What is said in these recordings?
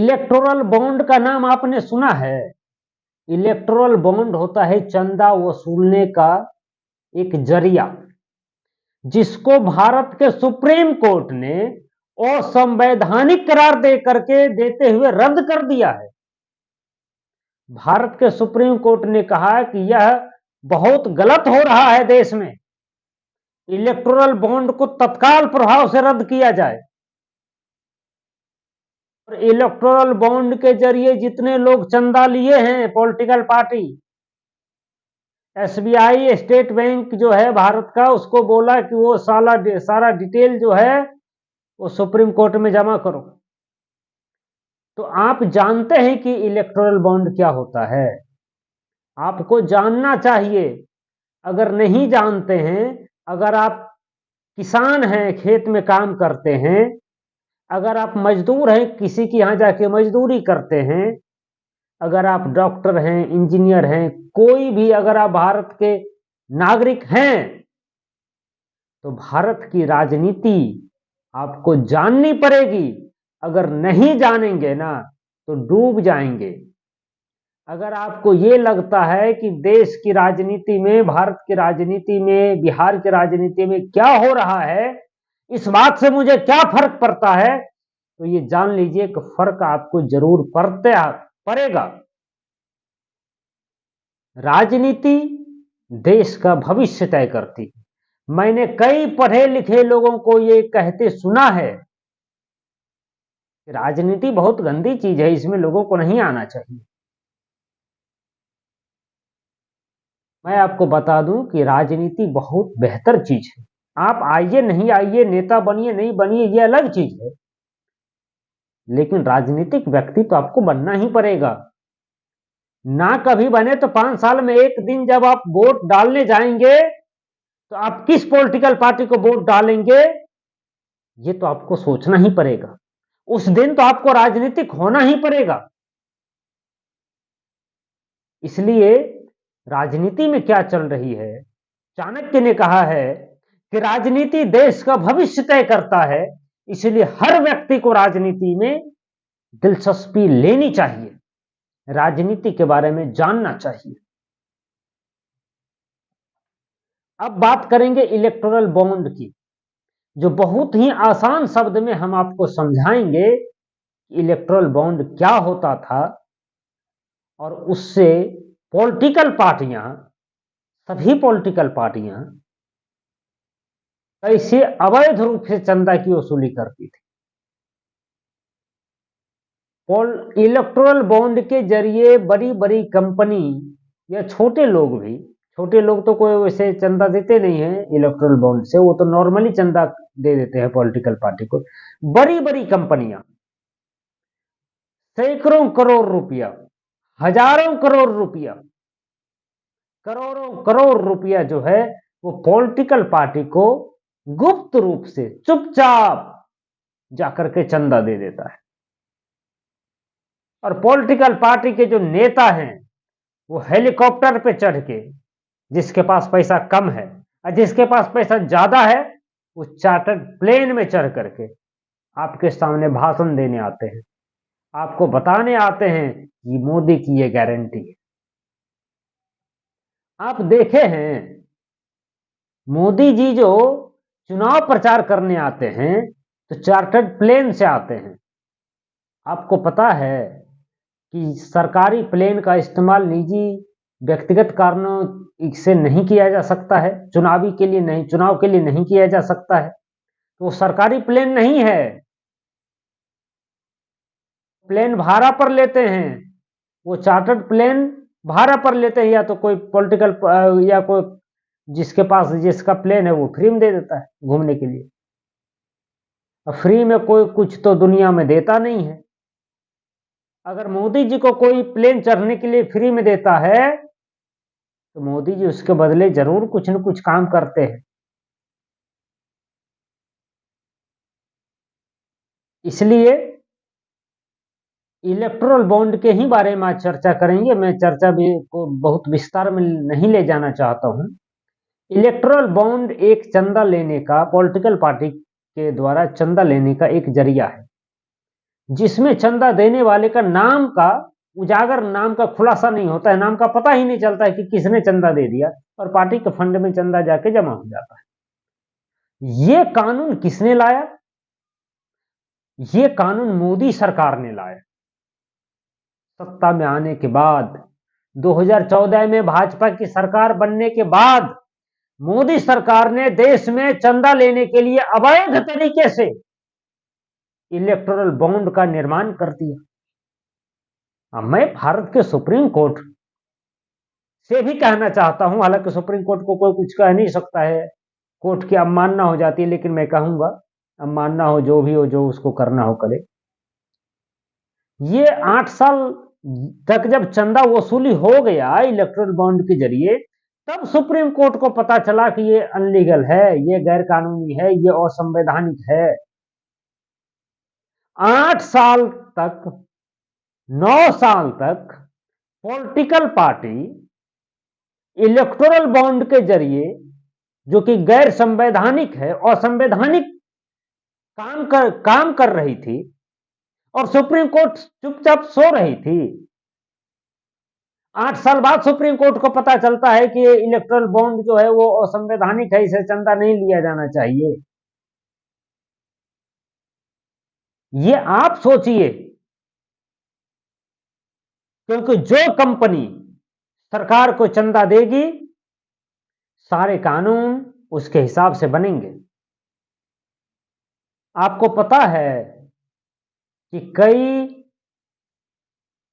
Electoral bond का नाम आपने सुना है? इलेक्टोरल बॉन्ड होता है चंदा वसूलने का एक जरिया, जिसको भारत के सुप्रीम कोर्ट ने असंवैधानिक करार दे करके देते हुए रद्द कर दिया है। भारत के सुप्रीम कोर्ट ने कहा कि यह बहुत गलत हो रहा है देश में, इलेक्टोरल बॉन्ड को तत्काल प्रभाव से रद्द किया जाए। और इलेक्टोरल बॉन्ड के जरिए जितने लोग चंदा लिए हैं, political party, SBI state bank जो है भारत का, उसको बोला कि वो सारा डिटेल जो है वो सुप्रीम कोर्ट में जमा करो। तो आप जानते हैं कि इलेक्टोरल बॉन्ड क्या होता है? आपको जानना चाहिए। अगर नहीं जानते हैं, अगर आप किसान हैं, खेत में काम करते हैं, अगर आप मजदूर हैं, किसी के यहां जाके मजदूरी करते हैं, अगर आप डॉक्टर हैं, इंजीनियर हैं, कोई भी अगर आप भारत के नागरिक हैं, तो भारत की राजनीति आपको जाननी पड़ेगी। अगर नहीं जानेंगे ना तो डूब जाएंगे। अगर आपको ये लगता है कि देश की राजनीति में, भारत की राजनीति में, बिहार की राजनीति में क्या हो रहा है, इस बात से मुझे क्या फर्क पड़ता है, तो ये जान लीजिए कि फर्क आपको जरूर पड़ेगा। राजनीति देश का भविष्य तय करती है। मैंने कई पढ़े लिखे लोगों को ये कहते सुना है कि राजनीति बहुत गंदी चीज है, इसमें लोगों को नहीं आना चाहिए। मैं आपको बता दूं कि राजनीति बहुत बेहतर चीज है। आप आइए नहीं आइए, नेता बनिए नहीं बनिए, ये अलग चीज है, लेकिन राजनीतिक व्यक्ति तो आपको बनना ही पड़ेगा। ना कभी बने तो 5 साल में एक दिन जब आप वोट डालने जाएंगे, तो आप किस पॉलिटिकल पार्टी को वोट डालेंगे, ये तो आपको सोचना ही पड़ेगा। उस दिन तो आपको राजनीतिक होना ही पड़ेगा। इसलिए राजनीति में क्या चल रही है, चाणक्य ने कहा है कि राजनीति देश का भविष्य तय करता है। इसलिए हर व्यक्ति को राजनीति में दिलचस्पी लेनी चाहिए, राजनीति के बारे में जानना चाहिए। अब बात करेंगे इलेक्टोरल बॉन्ड की, जो बहुत ही आसान शब्द में हम आपको समझाएंगे इलेक्टोरल बॉन्ड क्या होता था और उससे पॉलिटिकल पार्टियां, सभी पॉलिटिकल पार्टियां कैसे अवैध रूप से चंदा की वसूली करती थी। इलेक्टोरल बॉन्ड के जरिए बड़ी बड़ी कंपनी या छोटे लोग भी, छोटे लोग तो कोई वैसे चंदा देते नहीं है इलेक्टोरल बॉन्ड से, वो तो नॉर्मली चंदा दे देते हैं पॉलिटिकल पार्टी को। बड़ी बड़ी कंपनियां सैकड़ों करोड़ रुपया, हजारों करोड़ रुपया, करोड़ों करोड़ रुपया जो है वो पॉलिटिकल पार्टी को गुप्त रूप से चुपचाप जाकर के चंदा दे देता है। और पॉलिटिकल पार्टी के जो नेता हैं वो हेलीकॉप्टर पे चढ़ के, जिसके पास पैसा कम है और जिसके पास पैसा ज्यादा है, वो चार्टर्ड प्लेन में चढ़ करके आपके सामने भाषण देने आते हैं, आपको बताने आते हैं कि मोदी की ये गारंटी है। आप देखे हैं मोदी जी जो चुनाव प्रचार करने आते हैं तो चार्टर्ड प्लेन से आते हैं। आपको पता है कि सरकारी प्लेन का इस्तेमाल निजी व्यक्तिगत कारणों से नहीं किया जा सकता है, चुनाव के लिए नहीं किया जा सकता है, तो वो सरकारी प्लेन नहीं है। प्लेन भाड़ा पर लेते हैं, वो चार्टर्ड प्लेन भाड़ा पर लेते हैं, या तो कोई पॉलिटिकल या कोई जिसका प्लेन है वो फ्री में दे देता है घूमने के लिए। और फ्री में कोई कुछ तो दुनिया में देता नहीं है। अगर मोदी जी को कोई प्लेन चढ़ने के लिए फ्री में देता है तो मोदी जी उसके बदले जरूर कुछ न कुछ काम करते हैं। इसलिए इलेक्टोरल बॉन्ड के ही बारे में आज चर्चा करेंगे। मैं चर्चा भी को बहुत विस्तार में नहीं ले जाना चाहता हूं। इलेक्टोरल बॉन्ड एक चंदा लेने का, पॉलिटिकल पार्टी के द्वारा चंदा लेने का एक जरिया है, जिसमें चंदा देने वाले का नाम का उजागर, नाम का खुलासा नहीं होता है, नाम का पता ही नहीं चलता है कि किसने चंदा दे दिया, और पार्टी के फंड में चंदा जाके जमा हो जाता है। ये कानून किसने लाया? ये कानून मोदी सरकार ने लाया। सत्ता में आने के बाद 2014 में भाजपा की सरकार बनने के बाद मोदी सरकार ने देश में चंदा लेने के लिए अवैध तरीके से इलेक्टोरल बॉन्ड का निर्माण कर दिया। अब मैं भारत के सुप्रीम कोर्ट से भी कहना चाहता हूं, हालांकि सुप्रीम कोर्ट को कोई कुछ कह नहीं सकता है, कोर्ट की अवमानना हो जाती है, लेकिन मैं कहूंगा अवमानना हो, जो भी हो, जो उसको करना हो करे। ये 8 साल तक जब चंदा वसूली हो गया इलेक्टोरल बॉन्ड के जरिए, तब सुप्रीम कोर्ट को पता चला कि ये अनलीगल है, ये गैर कानूनी है, ये असंवैधानिक है। 8 साल तक, 9 साल तक पॉलिटिकल पार्टी इलेक्टोरल बॉन्ड के जरिए, जो कि गैर संवैधानिक है, असंवैधानिक काम कर रही थी, और सुप्रीम कोर्ट चुपचाप सो रही थी। 8 साल बाद सुप्रीम कोर्ट को पता चलता है कि इलेक्टोरल बॉन्ड जो है वो असंवैधानिक है, इसे चंदा नहीं लिया जाना चाहिए। ये आप सोचिए, क्योंकि जो कंपनी सरकार को चंदा देगी, सारे कानून उसके हिसाब से बनेंगे। आपको पता है कि कई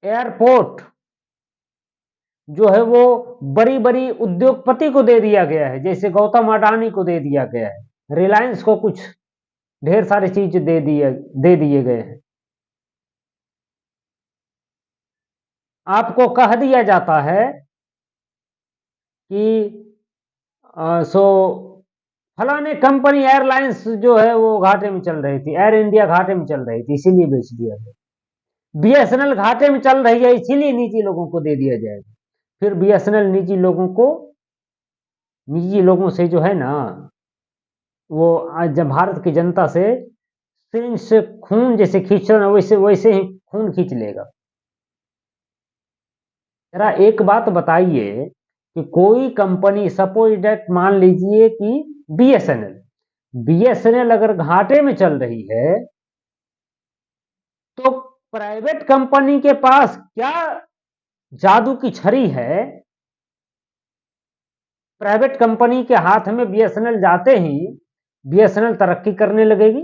एयरपोर्ट जो है वो बड़ी बड़ी उद्योगपति को दे दिया गया है, जैसे गौतम अडानी को दे दिया गया है, रिलायंस को कुछ ढेर सारी चीज दे दिए गए हैं। आपको कह दिया जाता है कि सो फलाने कंपनी एयरलाइंस जो है वो घाटे में चल रही थी, एयर इंडिया घाटे में चल रही थी, इसीलिए बेच दिया गया। बीएसएनएल घाटे में चल रही है, इसीलिए निजी लोगों को दे दिया जाएगा। फिर बीएसएनएल निजी लोगों से जो है ना, वो आज जब भारत की जनता से सिरिंज से खून जैसे खींच रहा, वैसे ही खून खींच लेगा। जरा एक बात बताइए कि कोई कंपनी, सपोज डेट मान लीजिए कि बीएसएनएल अगर घाटे में चल रही है, तो प्राइवेट कंपनी के पास क्या जादू की छड़ी है? प्राइवेट कंपनी के हाथ में बीएसएनएल जाते ही बीएसएनएल तरक्की करने लगेगी।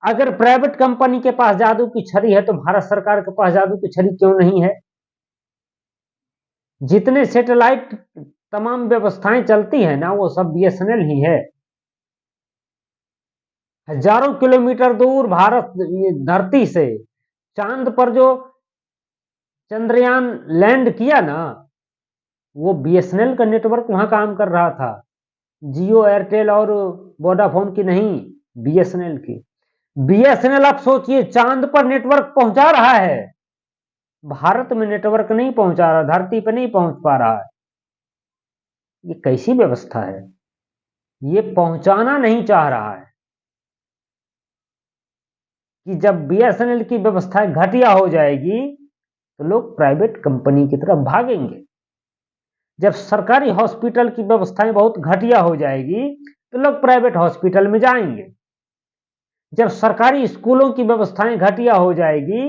अगर प्राइवेट कंपनी के पास जादू की छड़ी है, तो भारत सरकार के पास जादू की छड़ी क्यों नहीं है? जितने सैटेलाइट तमाम व्यवस्थाएं चलती है ना, वो सब बीएसएनएल ही है। हजारों किलोमीटर दूर भारत धरती से चांद पर जो चंद्रयान लैंड किया ना, वो बीएसएनएल का नेटवर्क वहां काम कर रहा था, जियो, एयरटेल और वोडाफोन की नहीं, बीएसएनएल की। बीएसएनएल आप सोचिए, चांद पर नेटवर्क पहुंचा रहा है, भारत में नेटवर्क नहीं पहुंचा रहा, धरती पर नहीं पहुंच पा रहा है। ये कैसी व्यवस्था है? ये पहुंचाना नहीं चाह रहा है कि जब बीएसएनएल की व्यवस्था घटिया हो जाएगी तो लोग प्राइवेट कंपनी की तरफ भागेंगे। जब सरकारी हॉस्पिटल की व्यवस्थाएं बहुत घटिया हो जाएगी तो लोग प्राइवेट हॉस्पिटल में जाएंगे। जब सरकारी स्कूलों की व्यवस्थाएं घटिया हो जाएगी,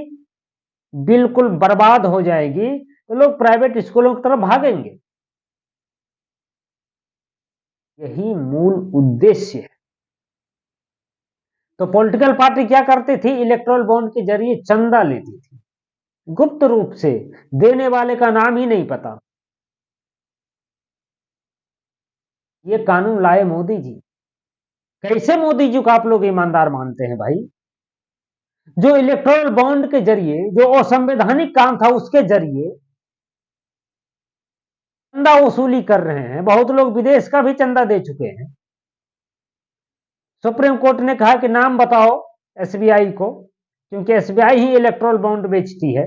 बिल्कुल बर्बाद हो जाएगी, तो लोग प्राइवेट स्कूलों की तरफ भागेंगे। यही मूल उद्देश्य है। तो पॉलिटिकल पार्टी क्या करती थी? इलेक्टोरल बॉन्ड के जरिए चंदा लेती थी, गुप्त रूप से, देने वाले का नाम ही नहीं पता। ये कानून लाए मोदी जी। कैसे मोदी जी को आप लोग ईमानदार मानते हैं भाई? जो इलेक्टोरल बॉन्ड के जरिए, जो असंवैधानिक काम था उसके जरिए चंदा वसूली कर रहे हैं। बहुत लोग विदेश का भी चंदा दे चुके हैं। सुप्रीम कोर्ट ने कहा कि नाम बताओ एसबीआई को, क्योंकि एसबीआई ही इलेक्टोरल बॉन्ड बेचती है।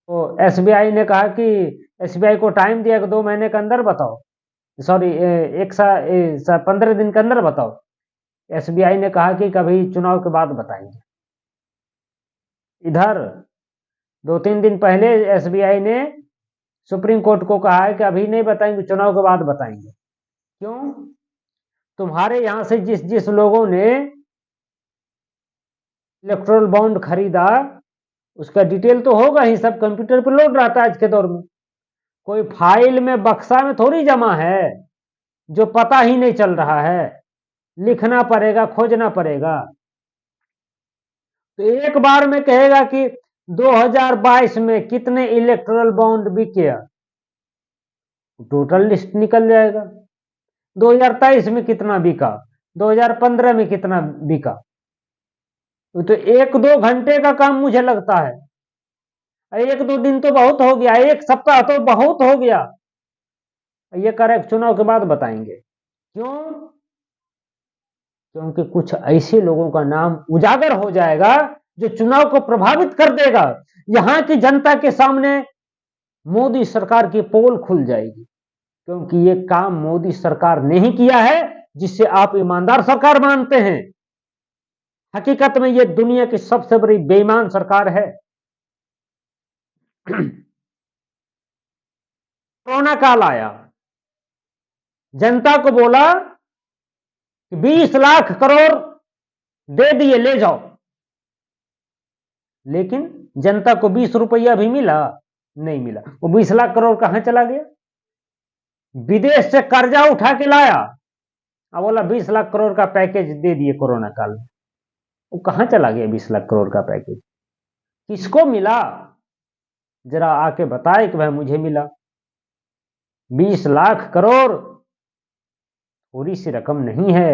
तो एसबीआई ने कहा कि एसबीआई को टाइम दिया कि 2 महीने के अंदर बताओ, सॉरी 15 दिन के अंदर बताओ। एसबीआई ने कहा कि कभी चुनाव के बाद बताएंगे। इधर 2-3 दिन पहले एसबीआई ने सुप्रीम कोर्ट को कहा है कि अभी नहीं बताएंगे, चुनाव के बाद बताएंगे। क्यों? तुम्हारे यहां से जिस जिस लोगों ने इलेक्ट्रोल बॉन्ड खरीदा उसका डिटेल तो होगा ही, सब कंप्यूटर पर लोड रहता है आज के दौर में। कोई फाइल में बक्सा में थोड़ी जमा है जो पता ही नहीं चल रहा है, लिखना पड़ेगा, खोजना पड़ेगा। तो एक बार में कहेगा कि 2022 में कितने इलेक्ट्रोल बॉन्ड बिके, टोटल लिस्ट निकल जाएगा। 2023 में कितना बिका, 2015 में कितना बिका। तो 1-2 घंटे का काम मुझे लगता है, 1-2 दिन तो बहुत हो गया, 1 सप्ताह तो बहुत हो गया। ये करेक्ट चुनाव के बाद बताएंगे। क्यों? क्योंकि कुछ ऐसे लोगों का नाम उजागर हो जाएगा जो चुनाव को प्रभावित कर देगा। यहां की जनता के सामने मोदी सरकार की पोल खुल जाएगी, क्योंकि ये काम मोदी सरकार ने ही किया है जिसे आप ईमानदार सरकार मानते हैं। हकीकत में ये दुनिया की सबसे बड़ी बेईमान सरकार है। कोरोना काल आया, जनता को बोला 20 लाख करोड़ दे दिए, ले जाओ। लेकिन जनता को 20 रुपया भी मिला? नहीं मिला। वो 20 लाख करोड़ कहां चला गया? विदेश से कर्जा उठा के लाया, अब बोला 20 लाख करोड़ का पैकेज दे दिए कोरोना काल में। वो कहां चला गया 20 लाख करोड़ का पैकेज? किसको मिला? जरा आके बताए कि भाई मुझे मिला। 20 लाख करोड़ थोड़ी सी रकम नहीं है।